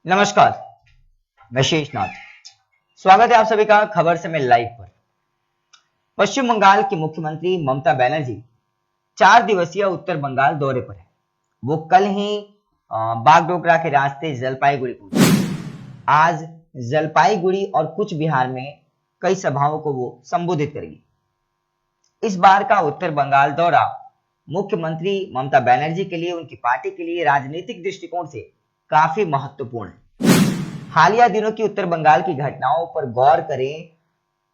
नमस्कार, मैं शेषनाथ। स्वागत है आप सभी का खबर समय लाइव पर। पश्चिम बंगाल की मुख्यमंत्री ममता बनर्जी 4 दिवसीय उत्तर बंगाल दौरे पर है। वो कल ही बागडोगरा के रास्ते जलपाईगुड़ी पहुंचे। आज जलपाईगुड़ी और कुछ बिहार में कई सभाओं को वो संबोधित करेगी। इस बार का उत्तर बंगाल दौरा मुख्यमंत्री ममता बनर्जी के लिए, उनकी पार्टी के लिए राजनीतिक दृष्टिकोण से काफी महत्वपूर्ण है। हालिया दिनों की उत्तर बंगाल की घटनाओं पर गौर करें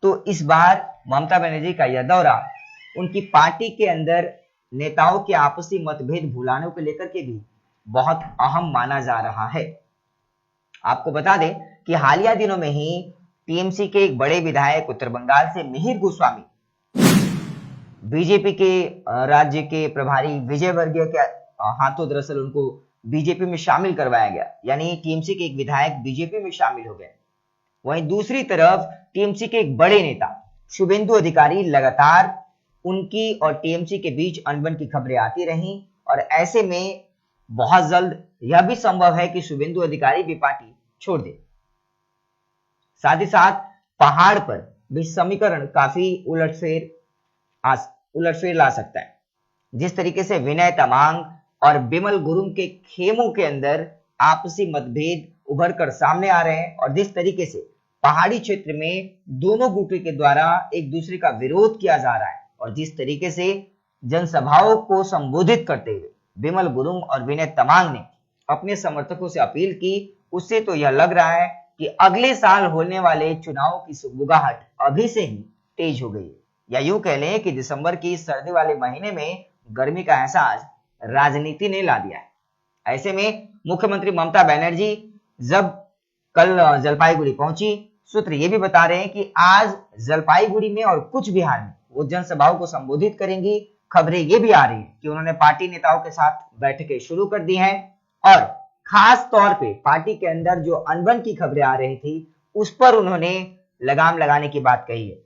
तो इस बार ममता बनर्जी का यह दौरा उनकी पार्टी के अंदर नेताओं के आपसी मतभेद भुलाने को लेकर के भी बहुत अहम माना जा रहा है। आपको बता दें कि हालिया दिनों में ही टीएमसी के एक बड़े विधायक उत्तर बंगाल से मिहिर गोस्वामी बीजेपी के राज्य के प्रभारी विजय वर्गीय के हाथों दरअसल उनको बीजेपी में शामिल करवाया गया, यानी टीएमसी के एक विधायक बीजेपी में शामिल हो गए। वहीं दूसरी तरफ टीएमसी के एक बड़े नेता शुभेंदु अधिकारी लगातार उनकी और टीएमसी के बीच अनबन की खबरें आती रहीं और ऐसे में बहुत जल्द यह भी संभव है कि शुभेंदु अधिकारी भी पार्टी छोड़ दे। साथ ही साथ पहाड़ पर भी समीकरण काफी उलटफेर ला सकता है। जिस तरीके से विनय तमांग और बिमल गुरुंग के खेमों के अंदर आपसी मतभेद उभर कर सामने आ रहे हैं और जिस तरीके से पहाड़ी क्षेत्र में दोनों गुटों के द्वारा एक दूसरे का विरोध किया जा रहा है और जिस तरीके से जनसभाओं को संबोधित करते हुए बिमल गुरुंग और विनय तमांग ने अपने समर्थकों से अपील की, उससे तो यह लग रहा है कि अगले साल होने वाले चुनावों की सुगबुगाहट अभी से ही तेज हो गई है, या यूं कह लें कि दिसंबर की सर्दी वाले महीने में गर्मी का एहसास राजनीति ने ला दिया है। ऐसे में मुख्यमंत्री ममता बनर्जी जब कल जलपाईगुड़ी पहुंची, सूत्र ये भी बता रहे हैं कि आज जलपाईगुड़ी में और कुछ बिहार में वो जनसभाओं को संबोधित करेंगी। खबरें ये भी आ रही हैं कि उन्होंने पार्टी नेताओं के साथ बैठकें शुरू कर दी हैं और खास तौर पे पार्टी के अंदर जो अनबन की खबरें आ रही थी उस पर उन्होंने लगाम लगाने की बात कही है।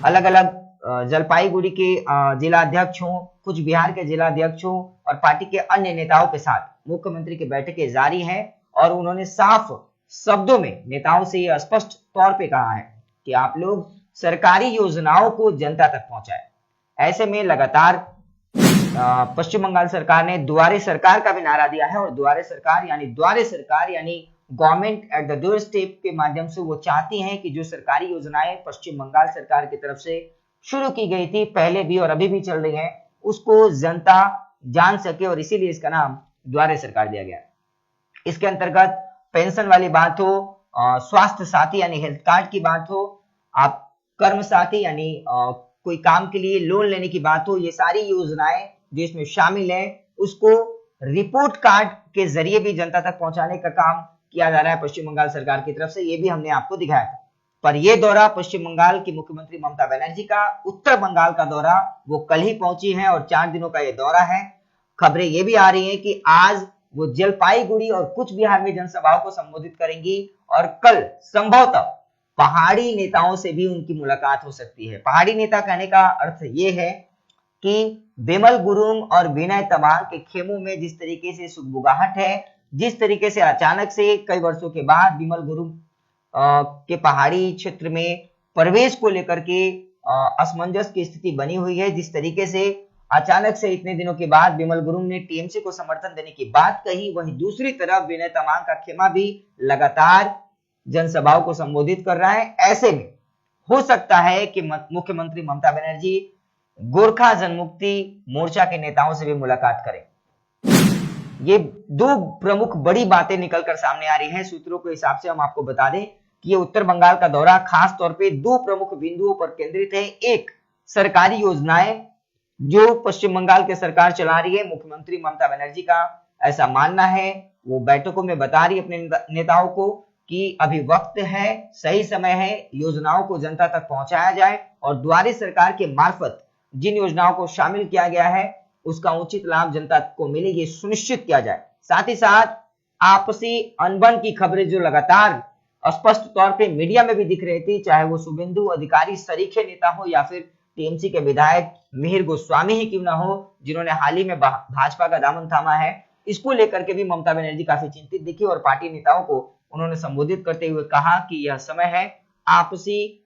अलग अलग जलपाईगुड़ी के जिलाध्यक्षों, कुछ बिहार के जिलाध्यक्षों और पार्टी के अन्य नेताओं के साथ मुख्यमंत्री की बैठकें जारी हैं और उन्होंने साफ शब्दों में नेताओं से यह स्पष्ट तौर पे कहा है कि आप लोग सरकारी योजनाओं को जनता तक पहुंचाएं। ऐसे में लगातार पश्चिम बंगाल सरकार ने दुआरे सरकार का भी नारा दिया है और द्वारे सरकार यानी government at the door step के माध्यम से वो चाहती हैं कि जो सरकारी योजनाएं पश्चिम बंगाल सरकार की तरफ से शुरू की गई थी, पहले भी और अभी भी चल रही है, उसको जनता जान सके और इसीलिए इसका नाम द्वारे सरकार दिया गया। इसके अंतर्गत पेंशन वाली बात हो, स्वास्थ्य साथी यानी हेल्थ कार्ड की बात हो, आप कर्म साथी यानी कोई काम के लिए लोन लेने की बात हो, ये सारी योजनाएं जो इसमें शामिल है उसको रिपोर्ट कार्ड के जरिए भी जनता तक पहुंचाने का काम किया जा रहा है पश्चिम बंगाल सरकार की तरफ से। ये भी हमने आपको दिखाया था। पर यह दौरा पश्चिम बंगाल की मुख्यमंत्री ममता बनर्जी का उत्तर बंगाल का दौरा वो कल ही पहुंची है और 4 दिनों का ये दौरा है। खबरें ये भी आ रही हैं कि आज वो जलपाईगुड़ी और कुछ बिहार में जनसभाओं को संबोधित करेंगी और कल संभवतः पहाड़ी नेताओं से भी उनकी मुलाकात हो सकती है। पहाड़ी नेता कहने का अर्थ ये है कि बिमल गुरुंग और विनय तमांग के खेमों में जिस तरीके से सुगबुगाहट है, जिस तरीके से अचानक से कई वर्षों के बाद बिमल गुरुंग के पहाड़ी क्षेत्र में प्रवेश को लेकर के असमंजस की स्थिति बनी हुई है, जिस तरीके से अचानक से इतने दिनों के बाद बिमल गुरुंग ने टीएमसी को समर्थन देने की बात कही, वहीं दूसरी तरफ विनय तमांग का खेमा भी लगातार जनसभाओं को संबोधित कर रहा है। ऐसे में हो सकता है कि मुख्यमंत्री ममता बनर्जी गोरखा जनमुक्ति मोर्चा के नेताओं से भी मुलाकात करें। ये दो प्रमुख बड़ी बातें निकलकर सामने आ रही हैं। सूत्रों के हिसाब से हम आपको बता दें कि ये उत्तर बंगाल का दौरा खास तौर पे 2 प्रमुख बिंदुओं पर केंद्रित है। एक, सरकारी योजनाएं जो पश्चिम बंगाल की सरकार चला रही है, मुख्यमंत्री ममता बनर्जी का ऐसा मानना है, वो बैठकों में बता रही अपने नेताओं को कि अभी वक्त है, सही समय है, योजनाओं को जनता तक पहुंचाया जाए और द्वारे सरकार के मार्फत जिन योजनाओं को शामिल किया गया है उसका उचित लाभ जनता को मिले, ये सुनिश्चित किया जाए। साथ ही साथ आपसी अनबन की खबरें जो लगातार स्पष्ट तौर पे मीडिया में भी दिख रही थी, चाहे वो शुभेंदु अधिकारी सरीखे नेता हो या फिर टीएमसी के विधायक मिहिर गोस्वामी ही क्यों ना हो, जिन्होंने हाल ही में भाजपा का दामन थामा है, इसको लेकर के भी ममता बनर्जी काफी चिंतित दिखी और पार्टी नेताओं को उन्होंने संबोधित करते हुए कहा कि यह समय है आपसी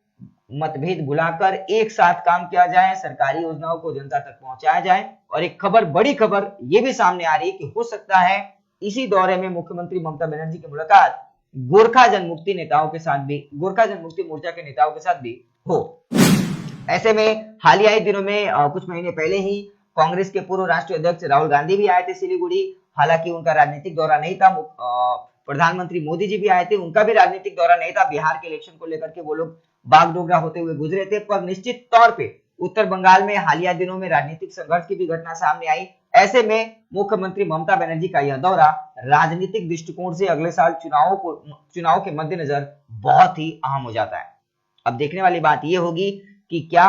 मतभेद भुलाकर एक साथ काम किया जाए, सरकारी योजनाओं को जनता तक पहुंचाया जाए। और एक खबर, बड़ी खबर ये भी सामने आ रही है कि हो सकता है इसी दौरे में मुख्यमंत्री ममता बनर्जी की मुलाकात गोरखा जनमुक्ति नेताओं के साथ भी, गोरखा जनमुक्ति मोर्चा के नेताओं के साथ भी हो। ऐसे में हालिया दिनों में कुछ महीने पहले ही कांग्रेस के पूर्व राष्ट्रीय अध्यक्ष राहुल गांधी भी आए थे सिलीगुड़ी। हालांकि उनका राजनीतिक दौरा नहीं था, प्रधानमंत्री मोदी जी भी आए थे, उनका भी राजनीतिक दौरा नहीं था। बिहार के इलेक्शन को लेकर के वो लोग बागडोगरा होते हुए गुजरे थे। पर निश्चित तौर पे उत्तर बंगाल में हालिया दिनों में राजनीतिक संघर्ष की भी घटना सामने आई। ऐसे में मुख्यमंत्री ममता बनर्जी का यह दौरा राजनीतिक दृष्टिकोण से अगले साल चुनाव के मद्देनजर बहुत ही अहम हो जाता है। अब देखने वाली बात यह होगी कि क्या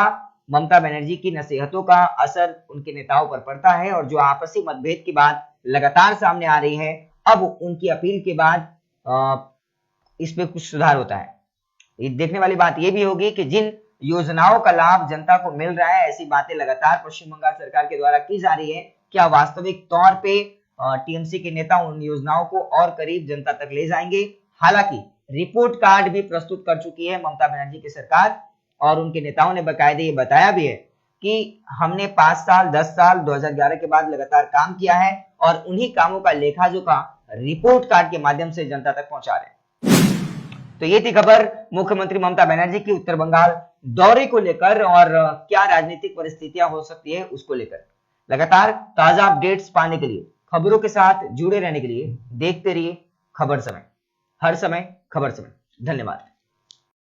ममता बनर्जी की नसीहतों का असर उनके नेताओं पर पड़ता है, और जो आपसी मतभेद की बात लगातार सामने आ रही है, अब उनकी अपील के बाद इसमें कुछ सुधार होता है। देखने वाली बात यह भी होगी कि जिन योजनाओं का लाभ जनता को मिल रहा है, ऐसी बातें लगातार पश्चिम बंगाल सरकार के द्वारा की जा रही है, क्या वास्तविक तौर पे टीएमसी के नेता उन योजनाओं को और करीब जनता तक ले जाएंगे। हालांकि रिपोर्ट कार्ड भी प्रस्तुत कर चुकी है ममता बनर्जी की सरकार, और उनके नेताओं ने बाकायदे ये बताया भी है कि हमने 5 साल 10 साल 2011 के बाद लगातार काम किया है और उन्हीं कामों का लेखा जोखा रिपोर्ट कार्ड के माध्यम से जनता तक पहुंचा रहे हैं। तो ये थी खबर मुख्यमंत्री ममता बनर्जी की उत्तर बंगाल दौरे को लेकर, और क्या राजनीतिक परिस्थितियां हो सकती है उसको लेकर। लगातार ताजा अपडेट्स पाने के लिए, खबरों के साथ जुड़े रहने के लिए देखते रहिए खबर समय, हर समय खबर समय। धन्यवाद।